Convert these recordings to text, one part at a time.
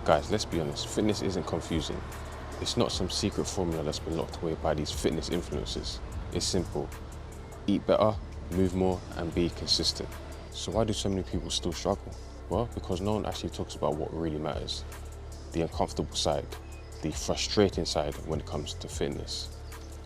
Guys, let's be honest, fitness isn't confusing. It's not some secret formula that's been locked away by these fitness influencers. It's simple. Eat better, move more, and be consistent. So why do so many people still struggle? Well, because no one actually talks about what really matters. The uncomfortable side, the frustrating side when it comes to fitness.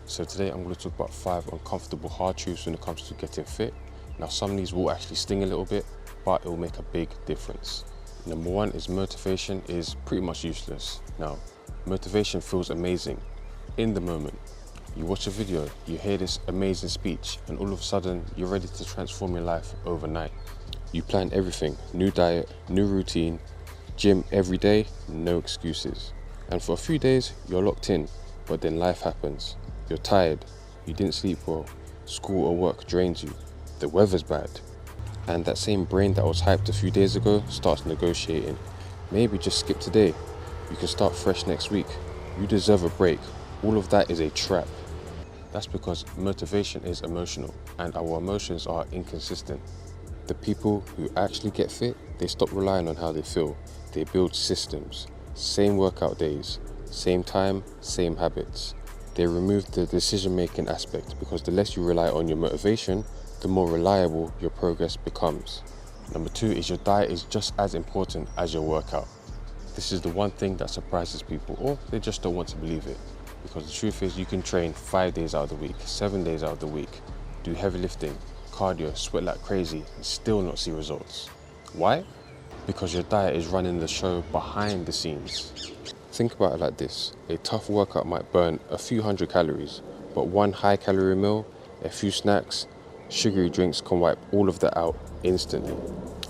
So today I'm going to talk about 5 uncomfortable hard truths when it comes to getting fit. Now some of these will actually sting a little bit, but it will make a big difference. Number 1 is motivation is pretty much useless. Now, motivation feels amazing in the moment. You watch a video, you hear this amazing speech, and all of a sudden you're ready to transform your life overnight. You plan everything, new diet, new routine, gym every day, no excuses. And for a few days, you're locked in, but then life happens. You're tired, you didn't sleep well, school or work drains you, the weather's bad. And that same brain that was hyped a few days ago starts negotiating. Maybe just skip today. You can start fresh next week. You deserve a break. All of that is a trap. That's because motivation is emotional and our emotions are inconsistent. The people who actually get fit, they stop relying on how they feel. They build systems, same workout days, same time, same habits. They remove the decision-making aspect because the less you rely on your motivation, the more reliable your progress becomes. Number 2 is your diet is just as important as your workout. This is the one thing that surprises people, or they just don't want to believe it. Because the truth is you can train 5 days out of the week, 7 days out of the week, do heavy lifting, cardio, sweat like crazy, and still not see results. Why? Because your diet is running the show behind the scenes. Think about it like this. A tough workout might burn a few hundred calories, but one high calorie meal, a few snacks, sugary drinks can wipe all of that out instantly.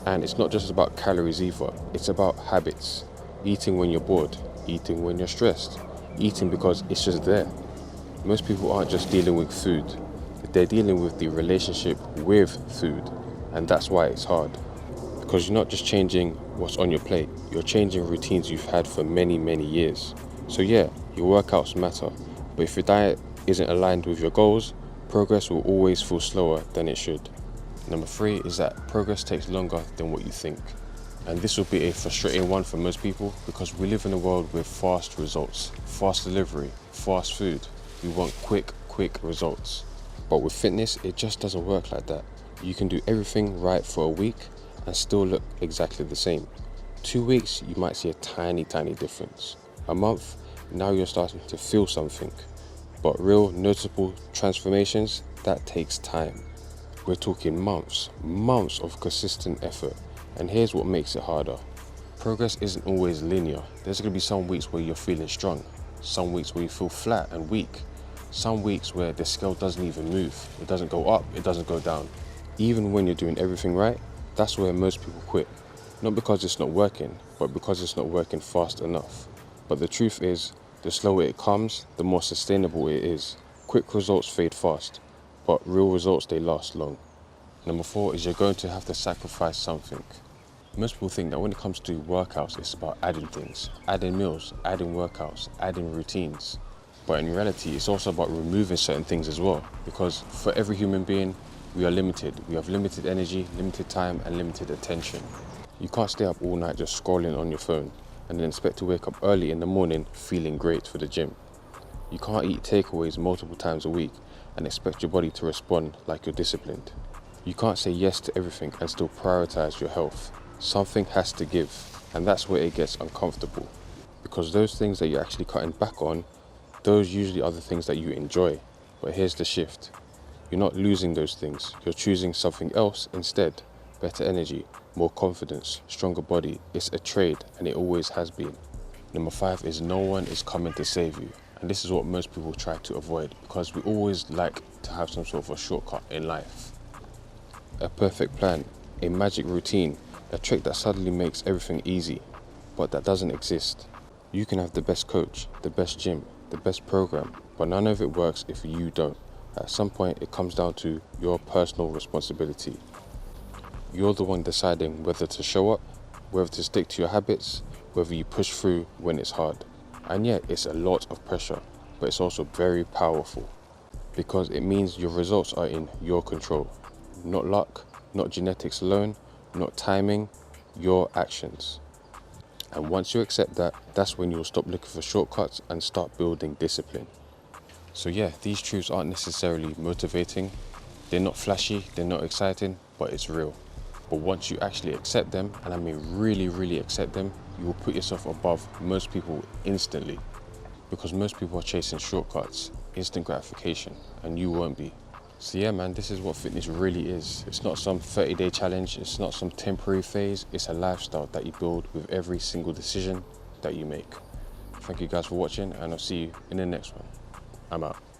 And it's not just about calories either, it's about habits. Eating when you're bored, eating when you're stressed, eating because it's just there. Most people aren't just dealing with food, they're dealing with the relationship with food, and that's why it's hard. Because you're not just changing what's on your plate, you're changing routines you've had for many, many years. So yeah, your workouts matter, but if your diet isn't aligned with your goals, progress will always feel slower than it should. Number 3 is that progress takes longer than what you think. And this will be a frustrating one for most people because we live in a world with fast results, fast delivery, fast food. We want quick results. But with fitness, it just doesn't work like that. You can do everything right for a week and still look exactly the same. 2 weeks, you might see a tiny difference. A month, now you're starting to feel something. But real noticeable transformations, that takes time. We're talking months of consistent effort. And here's what makes it harder. Progress isn't always linear. There's going to be some weeks where you're feeling strong, some weeks where you feel flat and weak, some weeks where the scale doesn't even move. It doesn't go up, it doesn't go down. Even when you're doing everything right, that's where most people quit. Not because it's not working, but because it's not working fast enough. But the truth is, the slower it comes, the more sustainable it is. Quick results fade fast, but real results, they last long. Number 4 is you're going to have to sacrifice something. Most people think that when it comes to workouts, it's about adding things, adding meals, adding workouts, adding routines. But in reality, it's also about removing certain things as well. Because for every human being, we are limited. We have limited energy, limited time, and limited attention. You can't stay up all night just scrolling on your phone and then expect to wake up early in the morning feeling great for the gym. You can't eat takeaways multiple times a week and expect your body to respond like you're disciplined. You can't say yes to everything and still prioritize your health. Something has to give, and that's where it gets uncomfortable. Because those things that you're actually cutting back on, those usually are the things that you enjoy. But here's the shift. You're not losing those things, you're choosing something else instead. Better energy, more confidence, stronger body. It's a trade, and it always has been. Number 5 is no one is coming to save you. And this is what most people try to avoid because we always like to have some sort of a shortcut in life. A perfect plan, a magic routine, a trick that suddenly makes everything easy, but that doesn't exist. You can have the best coach, the best gym, the best program, but none of it works if you don't. At some point, it comes down to your personal responsibility. You're the one deciding whether to show up, whether to stick to your habits, whether you push through when it's hard. And yet, it's a lot of pressure, but it's also very powerful because it means your results are in your control. Not luck, not genetics alone, not timing, your actions. And once you accept that, that's when you'll stop looking for shortcuts and start building discipline. So yeah, these truths aren't necessarily motivating. They're not flashy, they're not exciting, but it's real. But once you actually accept them, and I mean really, really accept them, you will put yourself above most people instantly. Because most people are chasing shortcuts, instant gratification, and you won't be. So yeah, man, this is what fitness really is. It's not some 30-day challenge, it's not some temporary phase, it's a lifestyle that you build with every single decision that you make. Thank you guys for watching, and I'll see you in the next one. I'm out.